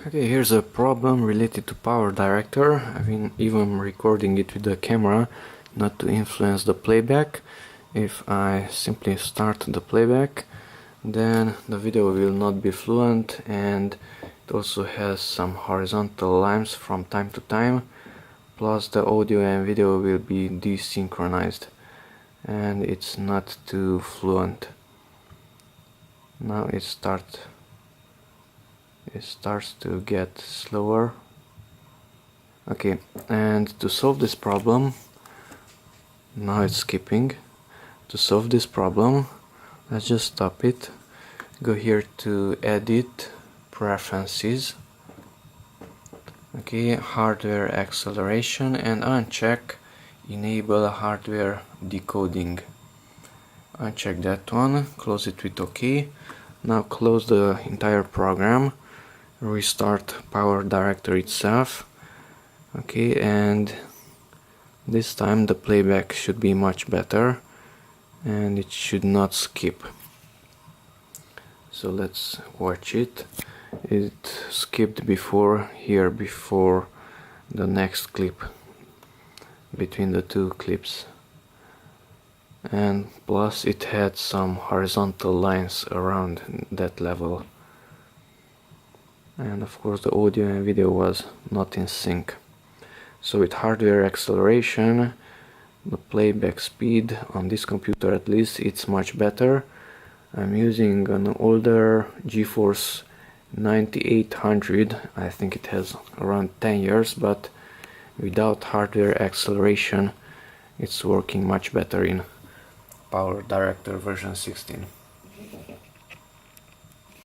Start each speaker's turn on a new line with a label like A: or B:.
A: Okay, here's a problem related to PowerDirector. I've been even recording it with the camera not to influence the playback. If I simply start the playback, then the video will not be fluent, and it also has some horizontal lines from time to time, plus the audio and video will be desynchronized and it's not too fluent. Now it starts to get slower. Okay, and to solve this problem, now it's skipping. To solve this problem, let's just stop it. Go here to Edit, Preferences. Okay, Hardware Acceleration, and uncheck Enable Hardware Decoding. Uncheck that one, close it with OK. Now close the entire program, restart PowerDirector itself. Okay, and this time the playback should be much better and it should not skip. So let's watch it. It skipped before the next clip, between the two clips, and plus it had some horizontal lines around that level, and of course the audio and video was not in sync. So with hardware acceleration, the playback speed on this computer, at least, it's much better. I'm using an older GeForce 9800. I think it has around 10 years, but without hardware acceleration it's working much better in PowerDirector version 16.